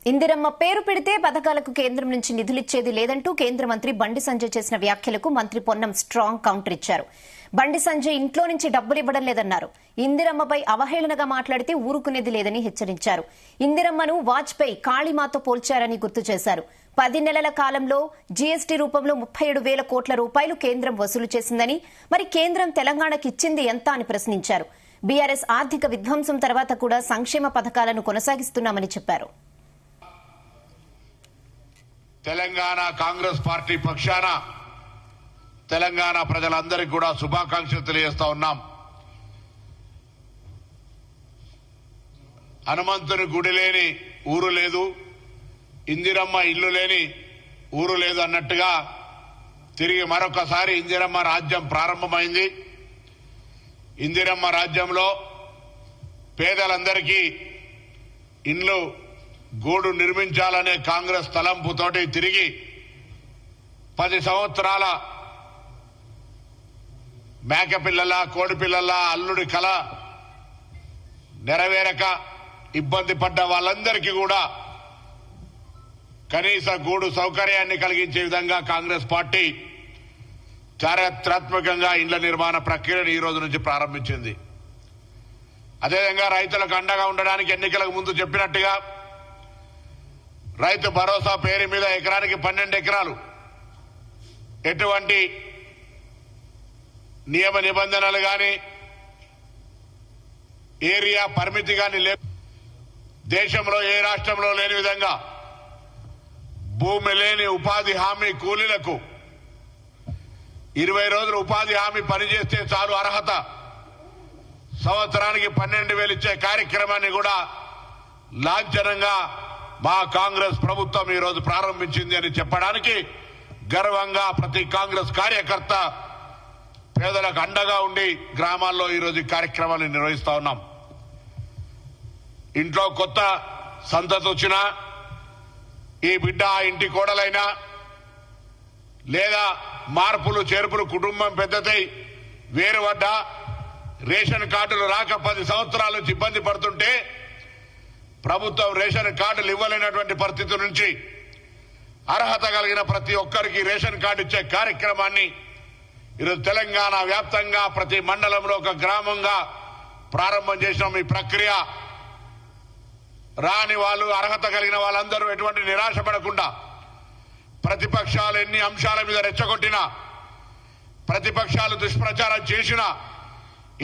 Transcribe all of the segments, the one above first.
ఇందిరమ్మ పేరు పెడితే పథకాలకు కేంద్రం నుంచి నిధులిచ్చేది లేదంటూ కేంద్ర మంత్రి బండి సంజయ్ చేసిన వ్యాఖ్యలకు మంత్రి పొన్నం స్ట్రాంగ్ కౌంటర్ ఇచ్చారు. బండి సంజయ్ ఇంట్లో నుంచి డబ్బులు ఇవ్వడం లేదన్నారు. ఇందిరమ్మపై అవహేళనగా మాట్లాడితే ఊరుకునేది లేదని హెచ్చరించారు. ఇందిరమ్మను వాజ్పేయి కాళీమాతో పోల్చారని గుర్తు చేశారు. 10 నెలల కాలంలో జీఎస్టీ రూపంలో 37,000 కోట్ల రూపాయలు కేంద్రం వసూలు చేసిందని, మరి కేంద్రం తెలంగాణకి ఇచ్చింది ఎంత అని ప్రశ్నించారు. బీఆర్ఎస్ ఆర్థిక విధ్వంసం తర్వాత కూడా సంక్షేమ పథకాలను కొనసాగిస్తున్నామని చెప్పారు. తెలంగాణ కాంగ్రెస్ పార్టీ పక్షాన తెలంగాణ ప్రజలందరికీ కూడా శుభాకాంక్షలు తెలియజేస్తా ఉన్నాం. హనుమంతుని గుడి లేని ఊరు లేదు, ఇందిరమ్మ ఇల్లు లేని ఊరు లేదు అన్నట్టుగా తిరిగి మరొకసారి ఇందిరమ్మ రాజ్యం ప్రారంభమైంది. ఇందిరమ్మ రాజ్యంలో పేదలందరికీ ఇండ్లు గూడు నిర్మించాలనే కాంగ్రెస్ తలంపుతోటి తిరిగి 10 సంవత్సరాల మేకపిల్లల కోడిపిల్లల అల్లుడి కళ నెరవేరక ఇబ్బంది పడ్డ వాళ్ళందరికీ కూడా కనీస గూడు సౌకర్యాన్ని కలిగించే విధంగా కాంగ్రెస్ పార్టీ చారిత్రాత్మకంగా ఇండ్ల నిర్మాణ ప్రక్రియను ఈ రోజు నుంచి ప్రారంభించింది. అదేవిధంగా రైతులకు అండగా ఉండడానికి ఎన్నికలకు ముందు చెప్పినట్టుగా రైతు భరోసా పేరు మీద ఎకరానికి 12 ఎకరాలు ఎటువంటి నియమ నిబంధనలు గాని ఏరియా పరిమితి గాని లేదు. దేశంలో ఏ రాష్ట్రంలో లేని విధంగా భూమి లేని ఉపాధి హామీ కూలీలకు 20 రోజులు ఉపాధి హామీ పనిచేస్తే చాలు అర్హత, సంవత్సరానికి 12,000 ఇచ్చే కార్యక్రమాన్ని కూడా లాంఛనంగా మా కాంగ్రెస్ ప్రభుత్వం ఈ రోజు ప్రారంభించింది అని చెప్పడానికి గర్వంగా ప్రతి కాంగ్రెస్ కార్యకర్త పేదలకు అండగా ఉండి గ్రామాల్లో ఈ రోజు కార్యక్రమాన్ని నిర్వహిస్తా ఉన్నాం. ఇంట్లో కొత్త సంతతి వచ్చినా, ఈ బిడ్డ ఆ ఇంటి కోడలైనా, లేదా మార్పులు చేర్పులు కుటుంబం పెద్దదై వేరుపడ్డా రేషన్ కార్డులు రాక 10 సంవత్సరాల నుంచి ఇబ్బంది పడుతుంటే ప్రభుత్వం రేషన్ కార్డులు ఇవ్వలేనటువంటి పరిస్థితి నుంచి అర్హత కలిగిన ప్రతి ఒక్కరికి రేషన్ కార్డు ఇచ్చే కార్యక్రమాన్ని ఈరోజు తెలంగాణ వ్యాప్తంగా ప్రతి మండలంలో ఒక గ్రామంగా ప్రారంభం చేసిన ఈ ప్రక్రియ రాని వాళ్ళు అర్హత కలిగిన వాళ్ళందరూ ఎటువంటి నిరాశ పడకుండా, ప్రతిపక్షాలు ఎన్ని అంశాల మీద రెచ్చగొట్టినా, ప్రతిపక్షాలు దుష్ప్రచారం చేసినా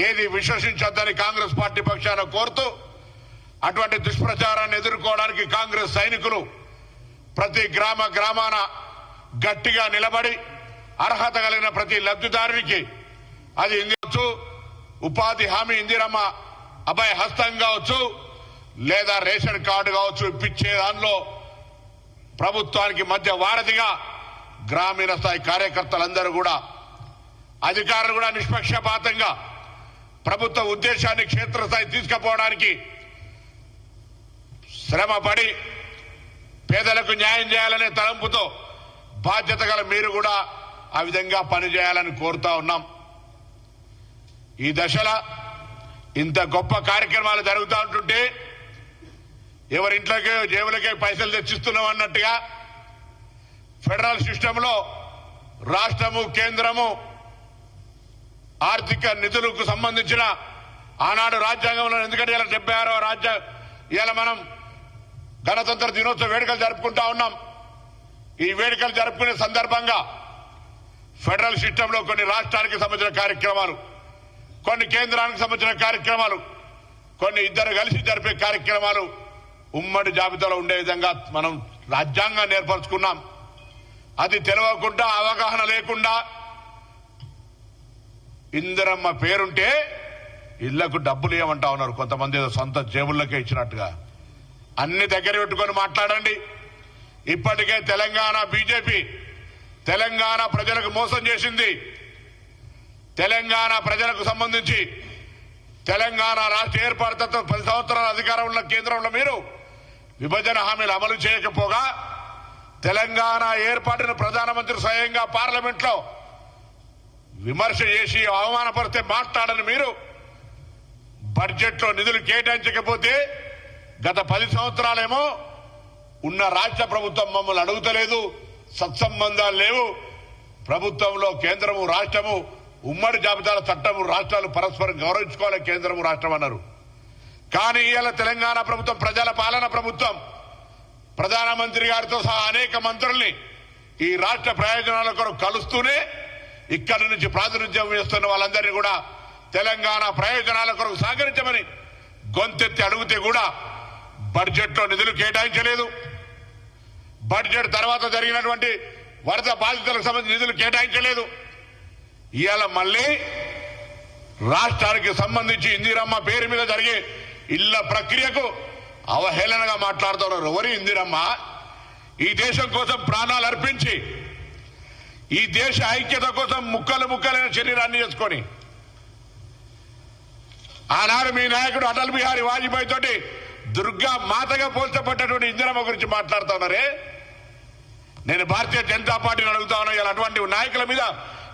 ఏది విశ్వసించొద్దని కాంగ్రెస్ పార్టీ పక్షాన కోరుతూ, అటువంటి దుష్ప్రచారాన్ని ఎదుర్కోవడానికి కాంగ్రెస్ సైనికులు ప్రతి గ్రామాన గట్టిగా నిలబడి అర్హత కలిగిన ప్రతి లబ్ధిదారునికి అది ఇందిరచ్చు, ఉపాధి హామీ ఇందిరమ్మ అభయ హస్తం కావచ్చు, లేదా రేషన్ కార్డు కావచ్చు ఇప్పించే దానిలో ప్రభుత్వానికి మధ్య వారధిగా గ్రామీణ స్థాయి కార్యకర్తలందరూ కూడా, అధికారులు కూడా నిష్పక్షపాతంగా ప్రభుత్వ ఉద్దేశాన్ని క్షేత్రస్థాయి తీసుకుపోవడానికి శ్రమపడి పేదలకు న్యాయం చేయాలనే తలంపుతో బాధ్యత గల మీరు కూడా ఆ విధంగా పనిచేయాలని కోరుతా ఉన్నాం. ఈ దశలో ఇంత గొప్ప కార్యక్రమాలు జరుగుతూ ఉంటుంటే ఎవరింట్లోకే జేబులకే పైసలు తెచ్చిస్తున్నాం అన్నట్టుగా ఫెడరల్ సిస్టంలో రాష్ట్రము కేంద్రము ఆర్థిక నిధులకు సంబంధించిన ఆనాడు రాజ్యాంగంలో, ఎందుకంటే ఇలా 76వ ఇలా మనం గణతంత్ర దినోత్సవ వేడుకలు జరుపుకుంటా ఉన్నాం. ఈ వేడుకలు జరుపుకునే సందర్భంగా ఫెడరల్ సిస్టంలో కొన్ని రాష్ట్రానికి సంబంధించిన కార్యక్రమాలు, కొన్ని కేంద్రానికి సంబంధించిన కార్యక్రమాలు, కొన్ని ఇద్దరు కలిసి జరిపే కార్యక్రమాలు ఉమ్మడి జాబితాలో ఉండే విధంగా మనం రాజ్యాంగాన్ని ఏర్పరచుకున్నాం. అది తెలియకుండా, అవగాహన లేకుండా ఇందిరమ్మ పేరుంటే ఇళ్లకు డబ్బులు ఇవ్వమంటా ఉన్నారు కొంతమంది, సొంత జేబుల్లోకే ఇచ్చినట్టుగా. అన్ని దగ్గర పెట్టుకొని మాట్లాడండి. ఇప్పటికే తెలంగాణ బీజేపీ తెలంగాణ ప్రజలకు మోసం చేసింది. తెలంగాణ ప్రజలకు సంబంధించి తెలంగాణ రాష్ట్ర ఏర్పాటుతో 10 సంవత్సరాల అధికారం ఉన్న కేంద్రంలో మీరు విభజన హామీలు అమలు చేయకపోగా, తెలంగాణ ఏర్పాటును ప్రధానమంత్రి స్వయంగా పార్లమెంట్ లో విమర్శ చేసి అవమానపరిస్తే మాట్లాడని మీరు బడ్జెట్ లో నిధులు కేటాయించకపోతే గత 10 సంవత్సరాలేమో ఉన్న రాష్ట్ర ప్రభుత్వం మమ్మల్ని అడుగుతలేదు, సత్సంబంధాలు లేవు. ప్రభుత్వంలో కేంద్రము రాష్ట్రము ఉమ్మడి జాబితాల చట్టము రాష్ట్రాలు పరస్పరం గౌరవించుకోవాలి, కేంద్రము రాష్ట్రం అన్నారు. కానీ ఇవాళ తెలంగాణ ప్రభుత్వం ప్రజల పాలన ప్రభుత్వం. ప్రధానమంత్రి గారితో సహా అనేక మంత్రుల్ని ఈ రాష్ట్ర ప్రయోజనాల కొరకు కలుస్తూనే ఇక్కడి నుంచి ప్రాతినిధ్యం చేస్తున్న వాళ్ళందరినీ కూడా తెలంగాణ ప్రయోజనాల కొరకు సహకరించమని గొంతెత్తి అడిగితే కూడా బడ్జెట్లో నిధులు కేటాయించలేదు. బడ్జెట్ తర్వాత జరిగినటువంటి వరద బాధితులకు సంబంధించి నిధులు కేటాయించలేదు. ఇవాళ మళ్లీ రాష్ట్రానికి సంబంధించి ఇందిరమ్మ పేరు మీద జరిగే ఇళ్ల ప్రక్రియకు అవహేళనగా మాట్లాడుతున్నారు. ఎవరు ఇందిరమ్మ? ఈ దేశం కోసం ప్రాణాలు అర్పించి, ఈ దేశ ఐక్యత కోసం ముక్కలు ముక్కలైన శరీరాన్ని చేసుకొని ఆనాడు మీ నాయకుడు అటల్ బిహారీ వాజ్పేయి తోటి దుర్గా మాతగా పోల్చబడ్డటువంటి ఇందిరమ్మ గురించి మాట్లాడుతున్నారే. నేను భారతీయ జనతా పార్టీని అడుగుతా ఉన్నా, ఇలా అటువంటి నాయకుల మీద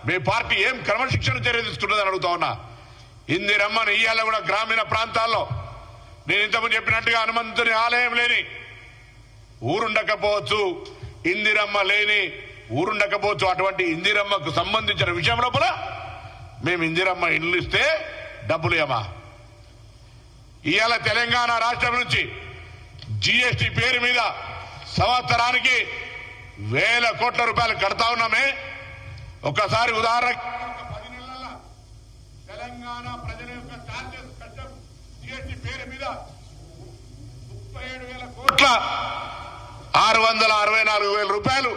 మీ పార్టీ ఏం క్రమశిక్షణ చర్య తీసుకుంటుందని అడుగుతా ఉన్నా. ఇందిరమ్మను ఇయ్యాల కూడా గ్రామీణ ప్రాంతాల్లో నేను ఇంతకుముందు చెప్పినట్టుగా హనుమంతుని ఆలయం లేని ఊరుండకపోవచ్చు, ఇందిరమ్మ లేని ఊరుండకపోవచ్చు. అటువంటి ఇందిరమ్మకు సంబంధించిన విషయం లోపల మేము ఇందిరమ్మ ఇల్లు ఇస్తే డబ్బులు ఏమా? ఇవాళ తెలంగాణ రాష్ట్రం నుంచి జీఎస్టీ పేరు మీద సంవత్సరానికి 1000 కోట్ల రూపాయలు కడతా ఉన్నామే. ఒకసారి ఉదాహరణ, 10 నెలల తెలంగాణ ప్రజల యొక్క ఛార్జెస్ కట్టం జీఎస్టీ పేరు మీద 37,000 కోట్ల 664,000 రూపాయలు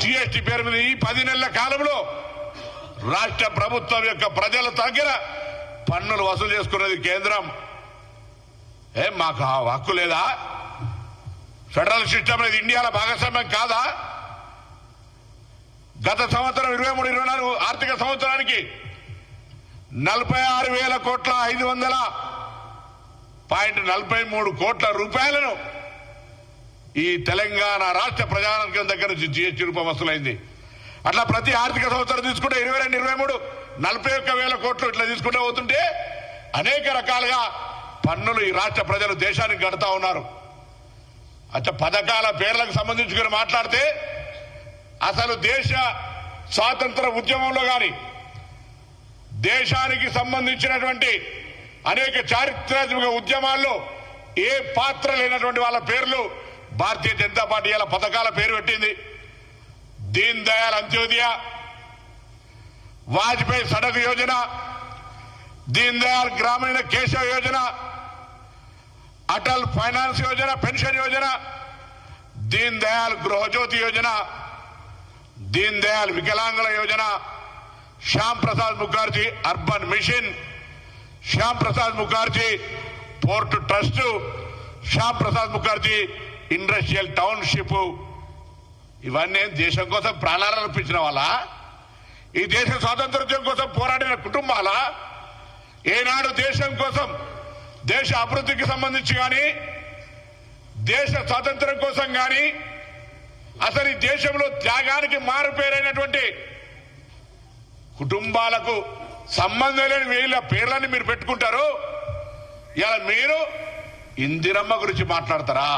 జీఎస్టీ పేరు మీద ఈ 10 నెలల కాలంలో రాష్ట్ర ప్రభుత్వం యొక్క ప్రజల దగ్గర పన్నులు వసూలు చేసుకున్నది కేంద్రం. మాకు హక్కు లేదా? ఫెడరల్ సిస్టమ్ అనేది ఇండియాలో భాగస్వామ్యం కాదా? గత సంవత్సరం 23-24 ఆర్థిక సంవత్సరానికి 46,000 కోట్ల 500.43 కోట్ల రూపాయలను ఈ తెలంగాణ రాష్ట్ర ప్రజానికం దగ్గర నుంచి జీఎస్టీ రూపం వసూలైంది. అట్లా ప్రతి ఆర్థిక సంవత్సరం తీసుకుంటే 22-23 41,000 కోట్లు ఇట్లా తీసుకుంటూ పోతుంటే అనేక రకాలుగా పన్నులు ఈ రాష్ట్ర ప్రజలు దేశానికి కడతా ఉన్నారు. అచ్చా, పథకాల పేర్లకు సంబంధించుకుని మాట్లాడితే అసలు దేశ స్వాతంత్ర ఉద్యమంలో గాని దేశానికి సంబంధించినటువంటి అనేక చారిత్రాత్మక ఉద్యమాల్లో ఏ పాత్ర లేనటువంటి వాళ్ళ పేర్లు భారతీయ జనతా పార్టీ ఇలా పథకాల పేరు పెట్టింది. దీన్ దయాళ్ అంత్యోదయ, వాజ్పేయి సడక్ యోజన, దీన్ దయాళ్ గ్రామీణ కేశవ యోజన, అటల్ ఫైనాన్స్ యోజన, పెన్షన్ యోజన, దీన్ దయాళ్ గృహజ్యోతి యోజన, దీన్ దయాళ్ వికలాంగుల Yojana, Shyam Prasad Mukherjee urban mission, Shyam Prasad Mukherjee port trust, Shyam Prasad Mukherjee industrial township. ఇవన్నీ దేశం కోసం ప్రాణాలు అర్పించిన వాళ్ళ, ఈ దేశ స్వాతంత్ర్యం కోసం పోరాడిన కుటుంబాల, ఏనాడు దేశం కోసం దేశ అభివృద్ధికి సంబంధించి కానీ దేశ స్వాతంత్ర్యం కోసం కానీ అసలు ఈ దేశంలో త్యాగానికి మారుపేరైనటువంటి కుటుంబాలకు సంబంధం లేని వీళ్ళ పేర్లని మీరు పెట్టుకుంటారు. ఇలా మీరు ఇందిరమ్మ గురించి మాట్లాడతారా?